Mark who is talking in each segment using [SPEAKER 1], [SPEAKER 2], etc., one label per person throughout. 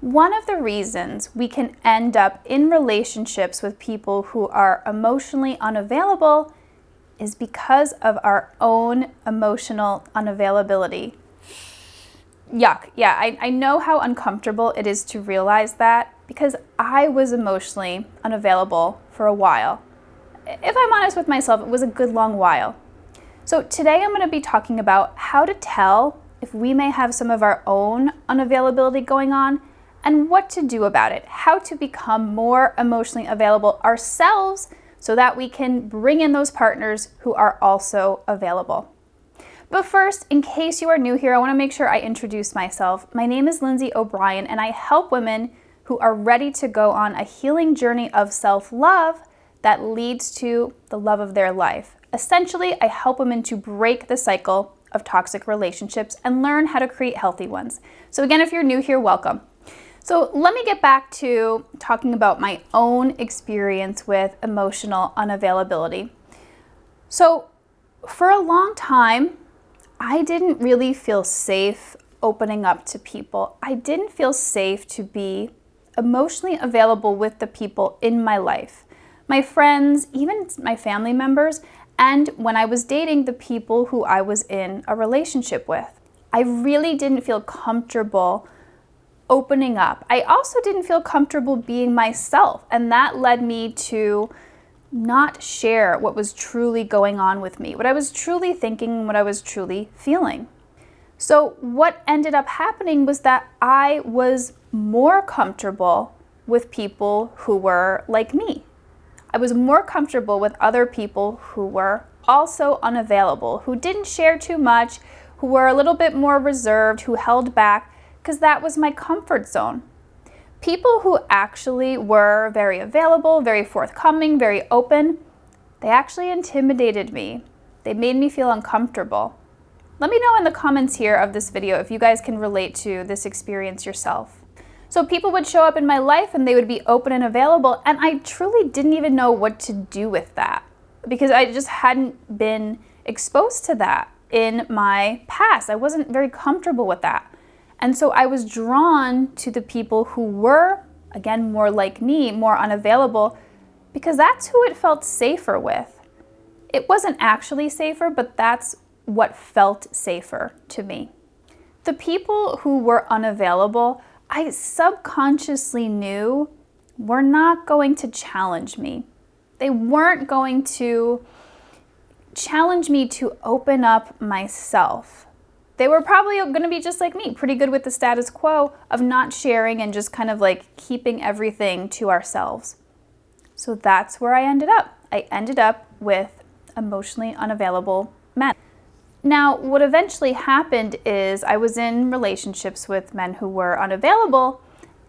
[SPEAKER 1] One of the reasons we can end up in relationships with people who are emotionally unavailable is because of our own emotional unavailability. Yuck. Yeah, I know how uncomfortable it is to realize that because I was emotionally unavailable for a while. If I'm honest with myself, it was a good long while. So today I'm going to be talking about how to tell if we may have some of our own unavailability going on and what to do about it, how to become more emotionally available ourselves so that we can bring in those partners who are also available. But first, in case you are new here, I want to make sure I introduce myself. My name is Lindsay O'Brien, and I help women who are ready to go on a healing journey of self-love that leads to the love of their life. Essentially, I help women to break the cycle of toxic relationships and learn how to create healthy ones. So again, if you're new here, welcome. So let me get back to talking about my own experience with emotional unavailability. So for a long time, I didn't really feel safe opening up to people. I didn't feel safe to be emotionally available with the people in my life. My friends, even my family members, and when I was dating the people who I was in a relationship with. I really didn't feel comfortable opening up. I also didn't feel comfortable being myself, and that led me to not share what was truly going on with me, what I was truly thinking, what I was truly feeling. So what ended up happening was that I was more comfortable with people who were like me. I was more comfortable with other people who were also unavailable, who didn't share too much, who were a little bit more reserved, who held back, because that was my comfort zone. People who actually were very available, very forthcoming, very open, they actually intimidated me. They made me feel uncomfortable. Let me know in the comments here of this video if you guys can relate to this experience yourself. So people would show up in my life and they would be open and available, and I truly didn't even know what to do with that because I just hadn't been exposed to that in my past. I wasn't very comfortable with that. And so I was drawn to the people who were, again, more like me, more unavailable, because that's who it felt safer with. It wasn't actually safer, but that's what felt safer to me. The people who were unavailable, I subconsciously knew were not going to challenge me. They weren't going to challenge me to open up myself. They were probably going to be just like me, pretty good with the status quo of not sharing and just kind of like keeping everything to ourselves. So that's where I ended up. I ended up with emotionally unavailable men. Now, what eventually happened is I was in relationships with men who were unavailable,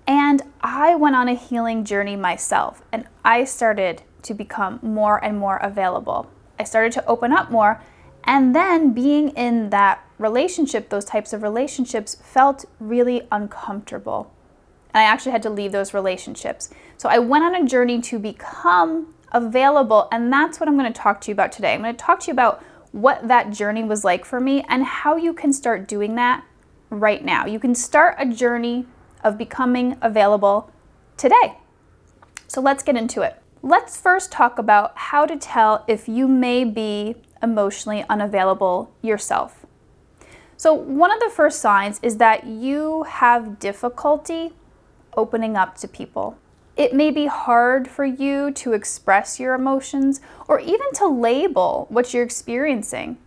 [SPEAKER 1] and I went on a healing journey myself, and I started to become more and more available. I started to open up more, and then being in that relationship, those types of relationships, felt really uncomfortable. And I actually had to leave those relationships. So I went on a journey to become available, and that's what I'm going to talk to you about today. I'm going to talk to you about what that journey was like for me and how you can start doing that right now. You can start a journey of becoming available today. So let's get into it. Let's first talk about how to tell if you may be emotionally unavailable yourself. So one of the first signs is that you have difficulty opening up to people. It may be hard for you to express your emotions or even to label what you're experiencing.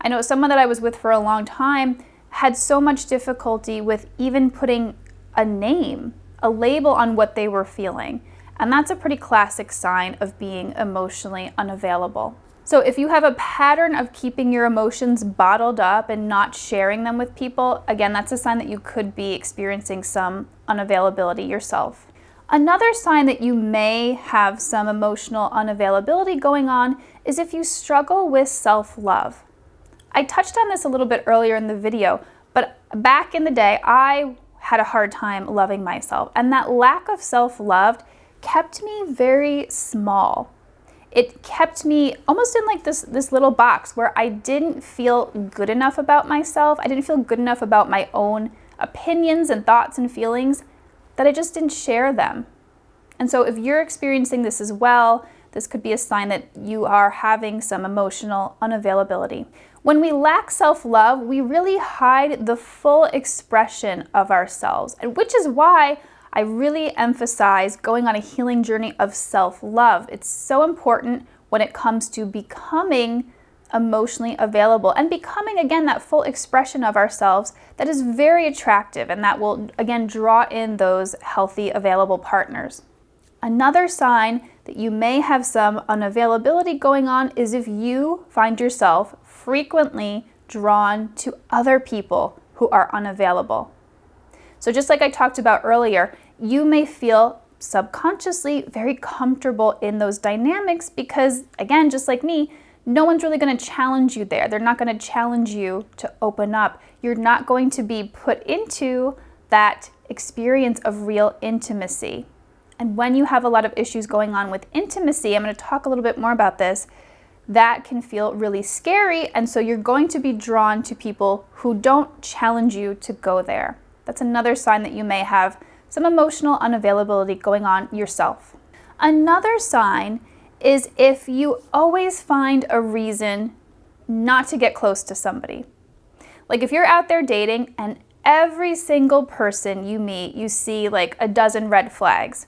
[SPEAKER 1] I know someone that I was with for a long time had so much difficulty with even putting a name, a label on what they were feeling. And that's a pretty classic sign of being emotionally unavailable. So if you have a pattern of keeping your emotions bottled up and not sharing them with people, again, that's a sign that you could be experiencing some unavailability yourself. Another sign that you may have some emotional unavailability going on is if you struggle with self-love. I touched on this a little bit earlier in the video, but back in the day, I had a hard time loving myself, and that lack of self-love kept me very small. It kept me almost in like this little box where I didn't feel good enough about myself. I didn't feel good enough about my own opinions and thoughts and feelings. that I just didn't share them. And so if you're experiencing this as well, this could be a sign that you are having some emotional unavailability. When we lack self-love, we really hide the full expression of ourselves, and which is why I really emphasize going on a healing journey of self-love. It's so important when it comes to becoming emotionally available and becoming, again, that full expression of ourselves that is very attractive and that will, again, draw in those healthy, available partners. Another sign that you may have some unavailability going on is if you find yourself frequently drawn to other people who are unavailable. So just like I talked about earlier, you may feel subconsciously very comfortable in those dynamics because, again, just like me, no one's really going to challenge you there. They're not going to challenge you to open up. You're not going to be put into that experience of real intimacy. And when you have a lot of issues going on with intimacy, I'm going to talk a little bit more about this, that can feel really scary. And so you're going to be drawn to people who don't challenge you to go there. That's another sign that you may have some emotional unavailability going on yourself. Another sign is if you always find a reason not to get close to somebody. Like if you're out there dating and every single person you meet, you see like a dozen red flags.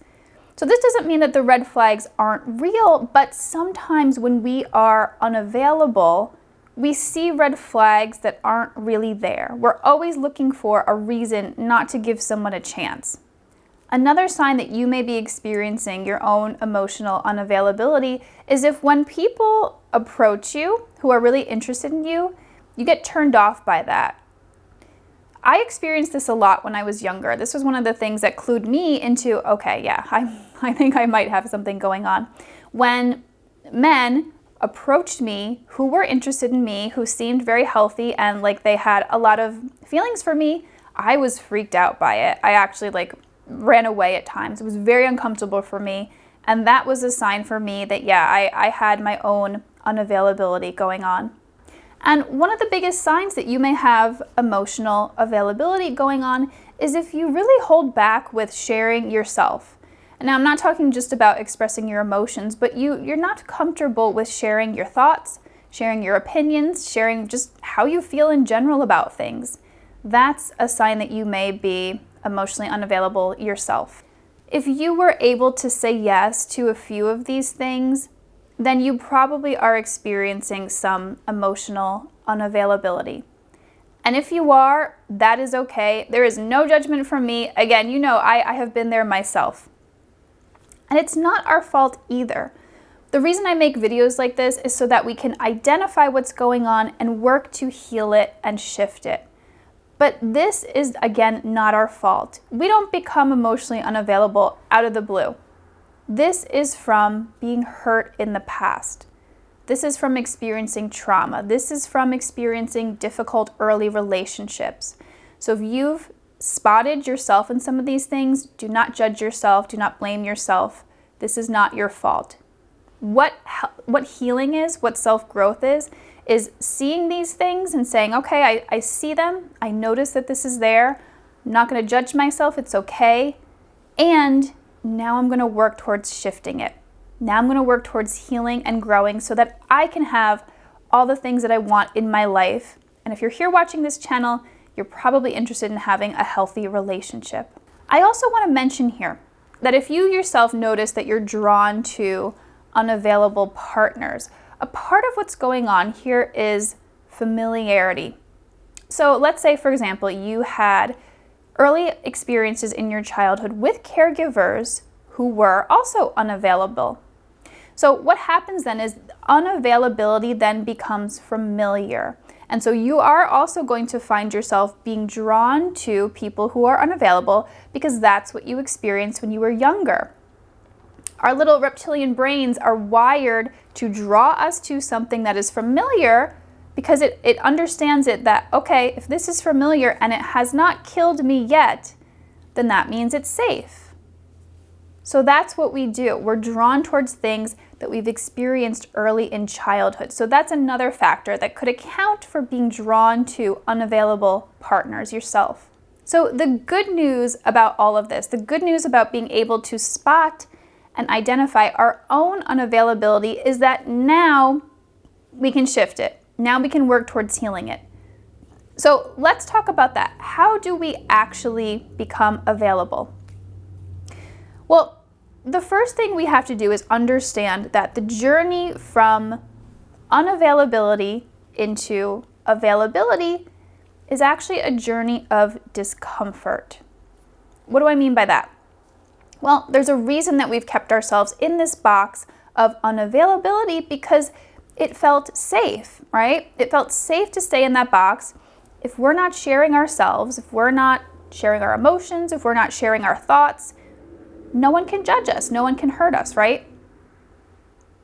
[SPEAKER 1] So this doesn't mean that the red flags aren't real, but sometimes when we are unavailable, we see red flags that aren't really there. We're always looking for a reason not to give someone a chance. Another sign that you may be experiencing your own emotional unavailability is if when people approach you who are really interested in you, you get turned off by that. I experienced this a lot when I was younger. This was one of the things that clued me into, okay, yeah, I think I might have something going on. When men approached me who were interested in me, who seemed very healthy and like they had a lot of feelings for me, I was freaked out by it. I actually ran away at times. It was very uncomfortable for me. And that was a sign for me that, yeah, I had my own unavailability going on. And one of the biggest signs that you may have emotional availability going on is if you really hold back with sharing yourself. And now I'm not talking just about expressing your emotions, but you're not comfortable with sharing your thoughts, sharing your opinions, sharing just how you feel in general about things. That's a sign that you may be emotionally unavailable yourself. If you were able to say yes to a few of these things, then you probably are experiencing some emotional unavailability. And if you are, that is okay. There is no judgment from me. Again, I have been there myself. And it's not our fault either. The reason I make videos like this is so that we can identify what's going on and work to heal it and shift it. But this is, again, not our fault. We don't become emotionally unavailable out of the blue. This is from being hurt in the past. This is from experiencing trauma. This is from experiencing difficult early relationships. So if you've spotted yourself in some of these things, do not judge yourself, do not blame yourself. This is not your fault. What healing is, what self-growth is seeing these things and saying, okay, I see them, I notice that this is there, I'm not going to judge myself, it's okay, and now I'm going to work towards shifting it. Now I'm going to work towards healing and growing so that I can have all the things that I want in my life. And if you're here watching this channel, you're probably interested in having a healthy relationship. I also want to mention here that if you yourself notice that you're drawn to unavailable partners, a part of what's going on here is familiarity. So let's say, for example, you had early experiences in your childhood with caregivers who were also unavailable. So what happens then is unavailability then becomes familiar. And so you are also going to find yourself being drawn to people who are unavailable because that's what you experienced when you were younger. Our little reptilian brains are wired to draw us to something that is familiar because it understands it that, okay, if this is familiar and it has not killed me yet, then that means it's safe. So that's what we do. We're drawn towards things that we've experienced early in childhood. So that's another factor that could account for being drawn to unavailable partners yourself. So the good news about all of this, the good news about being able to spot and identify our own unavailability is that now we can shift it. Now we can work towards healing it. So let's talk about that. How do we actually become available? Well, the first thing we have to do is understand that the journey from unavailability into availability is actually a journey of discomfort. What do I mean by that? Well, there's a reason that we've kept ourselves in this box of unavailability because it felt safe, right? It felt safe to stay in that box. If we're not sharing ourselves, if we're not sharing our emotions, if we're not sharing our thoughts, no one can judge us, no one can hurt us, right?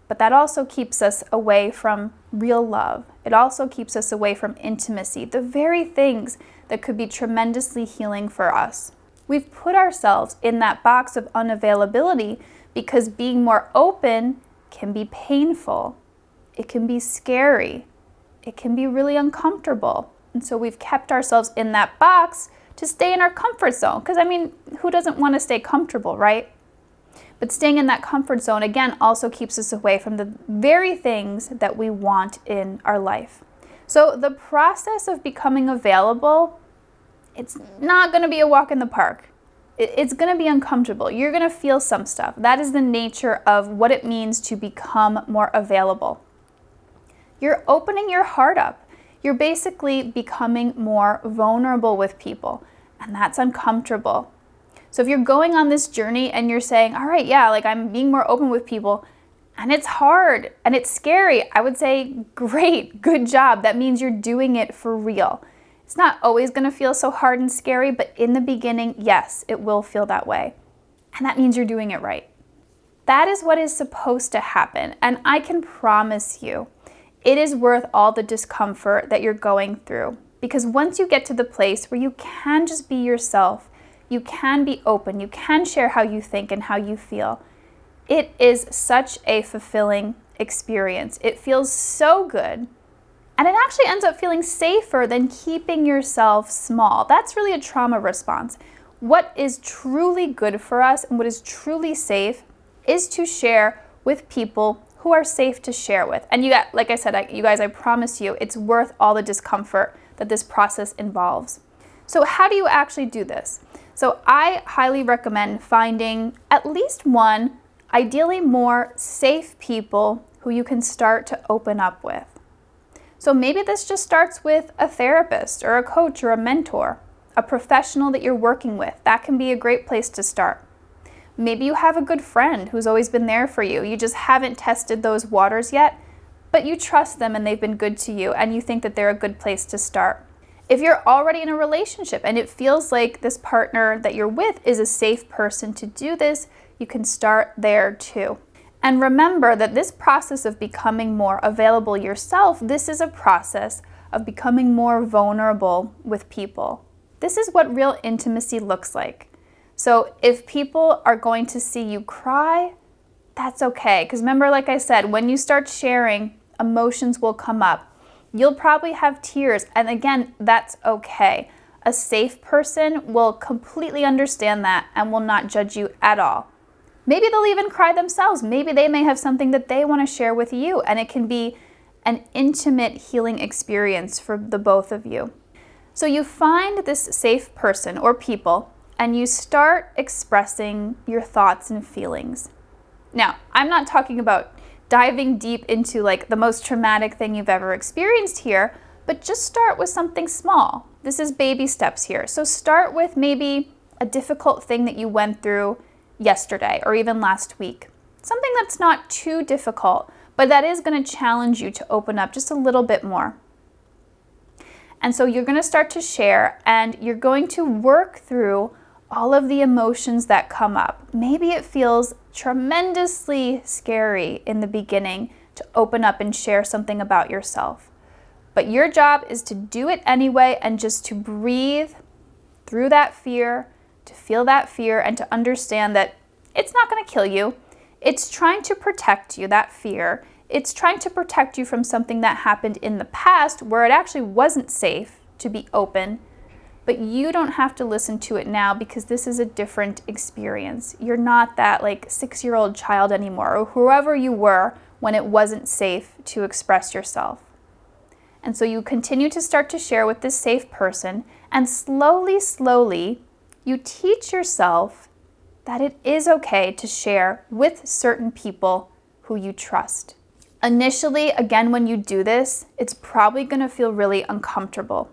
[SPEAKER 1] But that also keeps us away from real love. It also keeps us away from intimacy, the very things that could be tremendously healing for us. We've put ourselves in that box of unavailability because being more open can be painful. It can be scary. It can be really uncomfortable. And so we've kept ourselves in that box to stay in our comfort zone. Because who doesn't want to stay comfortable, right? But staying in that comfort zone, again, also keeps us away from the very things that we want in our life. So the process of becoming available, it's not going to be a walk in the park. It's going to be uncomfortable. You're going to feel some stuff. That is the nature of what it means to become more available. You're opening your heart up. You're basically becoming more vulnerable with people, and that's uncomfortable. So if you're going on this journey and you're saying, all right, yeah, I'm being more open with people, and it's hard and it's scary, I would say, great, good job. That means you're doing it for real. It's not always going to feel so hard and scary, but in the beginning, yes, it will feel that way. And that means you're doing it right. That is what is supposed to happen. And I can promise you, it is worth all the discomfort that you're going through. Because once you get to the place where you can just be yourself, you can be open, you can share how you think and how you feel, it is such a fulfilling experience. It feels so good. And it actually ends up feeling safer than keeping yourself small. That's really a trauma response. What is truly good for us and what is truly safe is to share with people who are safe to share with. And like I said, you guys, I promise you, it's worth all the discomfort that this process involves. So how do you actually do this? So I highly recommend finding at least one, ideally more, safe people who you can start to open up with. So maybe this just starts with a therapist or a coach or a mentor, a professional that you're working with. That can be a great place to start. Maybe you have a good friend who's always been there for you. You just haven't tested those waters yet, but you trust them and they've been good to you and you think that they're a good place to start. If you're already in a relationship and it feels like this partner that you're with is a safe person to do this, you can start there too. And remember that this process of becoming more available yourself, this is a process of becoming more vulnerable with people. This is what real intimacy looks like. So if people are going to see you cry, that's okay. Because remember, like I said, when you start sharing, emotions will come up. You'll probably have tears. And again, that's okay. A safe person will completely understand that and will not judge you at all. Maybe they'll even cry themselves. Maybe they may have something that they want to share with you, and it can be an intimate healing experience for the both of you. So you find this safe person or people, and you start expressing your thoughts and feelings. Now, I'm not talking about diving deep into the most traumatic thing you've ever experienced here, but just start with something small. This is baby steps here. So start with maybe a difficult thing that you went through yesterday or even last week. Something that's not too difficult, but that is going to challenge you to open up just a little bit more. And so you're going to start to share and you're going to work through all of the emotions that come up. Maybe it feels tremendously scary in the beginning to open up and share something about yourself. But your job is to do it anyway and just to breathe through that fear, to feel that fear and to understand that it's not going to kill you. It's trying to protect you, that fear. It's trying to protect you from something that happened in the past where it actually wasn't safe to be open. but you don't have to listen to it now because this is a different experience. You're not that like 6-year-old child anymore, or whoever you were when it wasn't safe to express yourself. And so you continue to start to share with this safe person, and slowly, you teach yourself that it is okay to share with certain people who you trust. Initially, again, when you do this, it's probably going to feel really uncomfortable.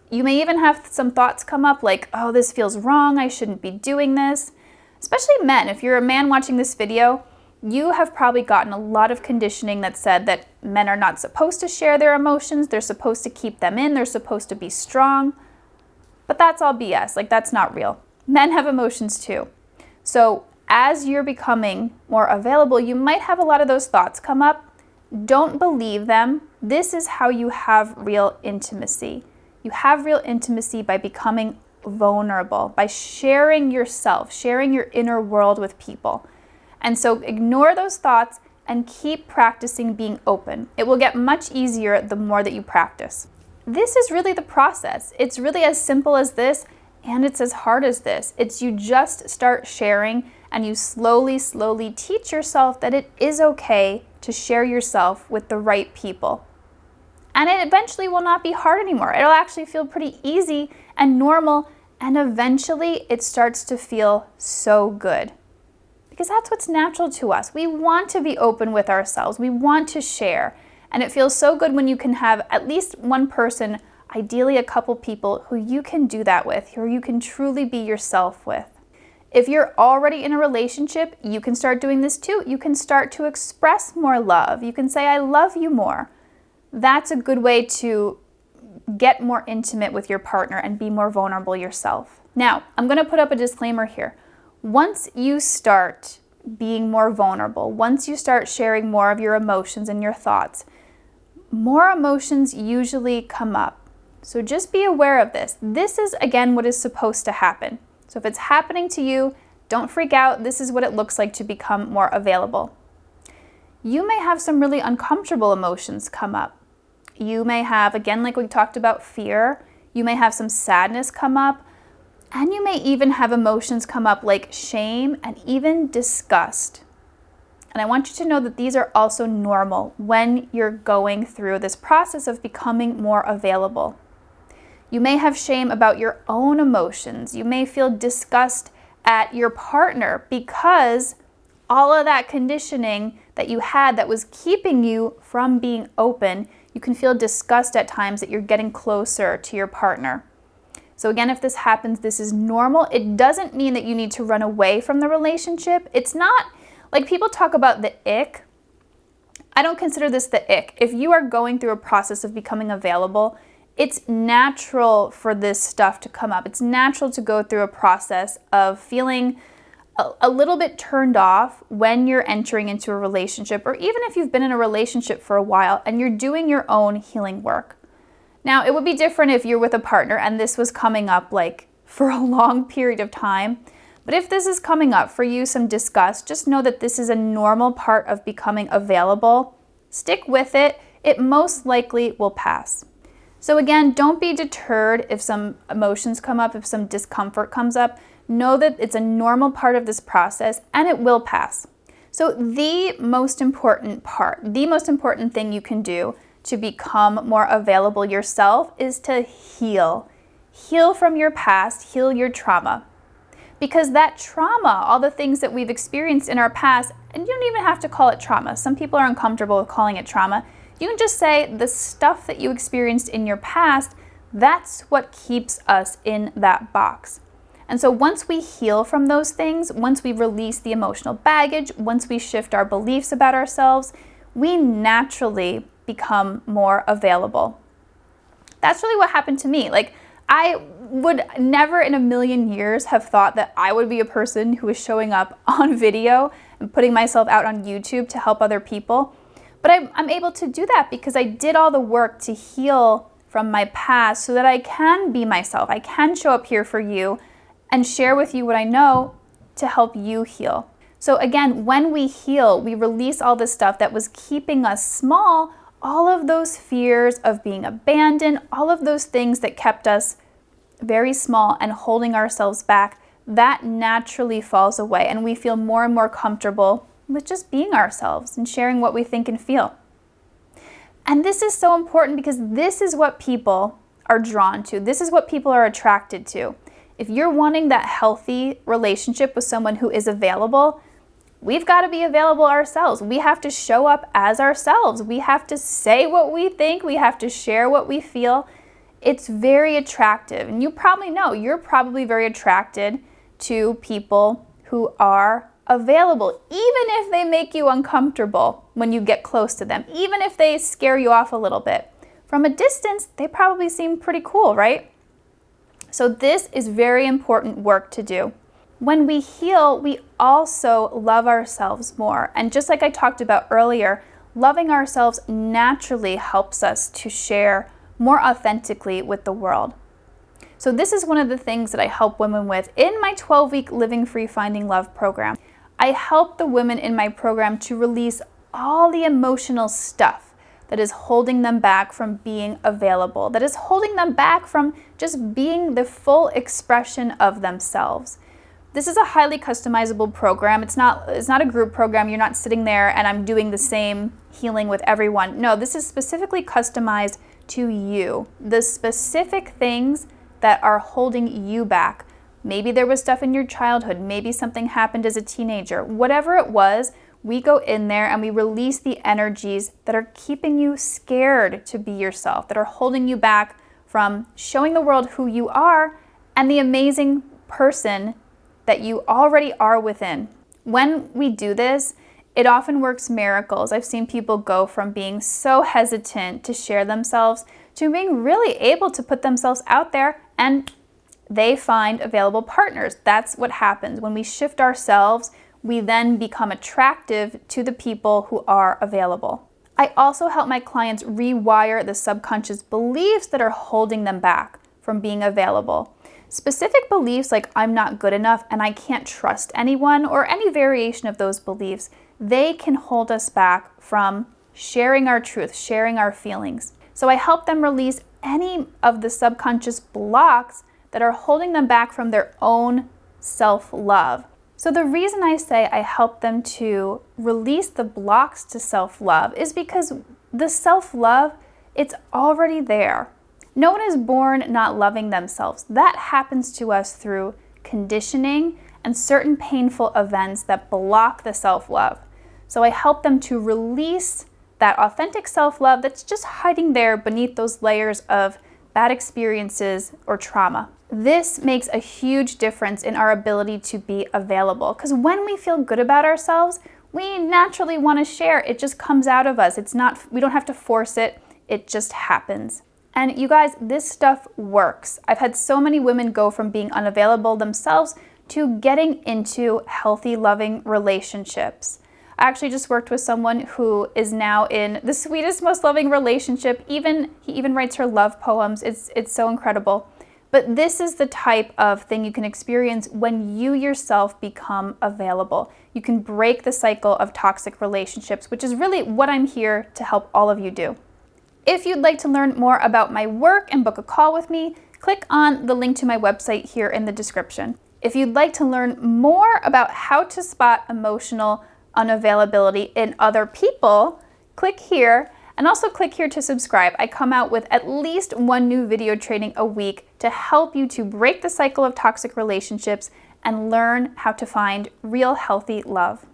[SPEAKER 1] You may even have some thoughts come up like, oh, this feels wrong, I shouldn't be doing this. Especially men. If you're a man watching this video, you have probably gotten a lot of conditioning that said that men are not supposed to share their emotions, they're supposed to keep them in, they're supposed to be strong. But that's all BS, like that's not real. Men have emotions too. So as you're becoming more available, you might have a lot of those thoughts come up. Don't believe them. This is how you have real intimacy. You have real intimacy by becoming vulnerable, by sharing yourself, sharing your inner world with people. And so ignore those thoughts and keep practicing being open. It will get much easier the more that you practice. This is really the process. It's really as simple as this, and it's as hard as this. It's you just start sharing and you slowly teach yourself that it is okay to share yourself with the right people. And it eventually will not be hard anymore. It'll actually feel pretty easy and normal, and eventually it starts to feel so good. Because that's what's natural to us. We want to be open with ourselves. We want to share. And it feels so good when you can have at least one person, ideally a couple people, who you can do that with, who you can truly be yourself with. If you're already in a relationship, you can start doing this too. You can start to express more love. You can say, I love you more. That's a good way to get more intimate with your partner and be more vulnerable yourself. Now, I'm going to put up a disclaimer here. Once you start being more vulnerable, once you start sharing more of your emotions and your thoughts, more emotions usually come up. So just be aware of this. This is, again, what is supposed to happen. So if it's happening to you, don't freak out. This is what it looks like to become more available. You may have some really uncomfortable emotions come up. You may have, again, like we talked about, fear. You may have some sadness come up. And you may even have emotions come up like shame and even disgust. And I want you to know that these are also normal when you're going through this process of becoming more available. You may have shame about your own emotions. You may feel disgust at your partner because all of that conditioning that you had that was keeping you from being open, you can feel disgust at times that you're getting closer to your partner. So again, if this happens, this is normal. It doesn't mean that you need to run away from the relationship. It's not like people talk about the ick. I don't consider this the ick. If you are going through a process of becoming available, it's natural for this stuff to come up. It's natural to go through a process of feeling a little bit turned off when you're entering into a relationship, or even if you've been in a relationship for a while and you're doing your own healing work. Now, it would be different if you're with a partner and this was coming up like for a long period of time. But if this is coming up for you, some disgust, just know that this is a normal part of becoming available. Stick with it. It most likely will pass. So again, don't be deterred if some emotions come up, if some discomfort comes up. Know that it's a normal part of this process and it will pass. So the most important thing you can do to become more available yourself is to heal. Heal from your past, heal your trauma. Because that trauma, all the things that we've experienced in our past, and you don't even have to call it trauma. Some people are uncomfortable with calling it trauma. You can just say the stuff that you experienced in your past, that's what keeps us in that box. And so once we heal from those things, once we release the emotional baggage, once we shift our beliefs about ourselves, we naturally become more available. That's really what happened to me. Like, I would never in a million years have thought that I would be a person who is showing up on video and putting myself out on YouTube to help other people. But I'm able to do that because I did all the work to heal from my past so that I can be myself. I can show up here for you and share with you what I know to help you heal. So again, when we heal, we release all this stuff that was keeping us small, all of those fears of being abandoned, all of those things that kept us very small and holding ourselves back, that naturally falls away and we feel more and more comfortable with just being ourselves and sharing what we think and feel. And this is so important because this is what people are drawn to. This is what people are attracted to. If you're wanting that healthy relationship with someone who is available, we've got to be available ourselves. We have to show up as ourselves. We have to say what we think. We have to share what we feel. It's very attractive. And you probably know, you're probably very attracted to people who are available, even if they make you uncomfortable when you get close to them, even if they scare you off a little bit. From a distance, they probably seem pretty cool, right? So this is very important work to do. When we heal, we also love ourselves more. And just like I talked about earlier, loving ourselves naturally helps us to share more authentically with the world. So this is one of the things that I help women with in my 12-week Living Free Finding Love program. I help the women in my program to release all the emotional stuff that is holding them back from being available, that is holding them back from just being the full expression of themselves. This is a highly customizable program. It's not a group program. You're not sitting there and I'm doing the same healing with everyone. No, this is specifically customized to you. The specific things that are holding you back. Maybe there was stuff in your childhood. Maybe something happened as a teenager. Whatever it was, we go in there and we release the energies that are keeping you scared to be yourself, that are holding you back from showing the world who you are and the amazing person that you already are within. When we do this, it often works miracles. I've seen people go from being so hesitant to share themselves to being really able to put themselves out there, and they find available partners. That's what happens. When we shift ourselves, we then become attractive to the people who are available. I also help my clients rewire the subconscious beliefs that are holding them back from being available. Specific beliefs like I'm not good enough and I can't trust anyone, or any variation of those beliefs, they can hold us back from sharing our truth, sharing our feelings. So I help them release any of the subconscious blocks that are holding them back from their own self-love. So the reason I say I help them to release the blocks to self-love is because the self-love, it's already there. No one is born not loving themselves. That happens to us through conditioning and certain painful events that block the self-love. So I help them to release that authentic self-love that's just hiding there beneath those layers of bad experiences or trauma. This makes a huge difference in our ability to be available, because when we feel good about ourselves, we naturally want to share. It just comes out of us. We don't have to force it. It just happens. And you guys, this stuff works. I've had so many women go from being unavailable themselves to getting into healthy, loving relationships. I actually just worked with someone who is now in the sweetest, most loving relationship. He even writes her love poems. It's so incredible. But this is the type of thing you can experience when you yourself become available. You can break the cycle of toxic relationships, which is really what I'm here to help all of you do. If you'd like to learn more about my work and book a call with me, click on the link to my website here in the description. If you'd like to learn more about how to spot emotional unavailability in other people, click here, and also click here to subscribe. I come out with at least one new video training a week to help you to break the cycle of toxic relationships and learn how to find real healthy love.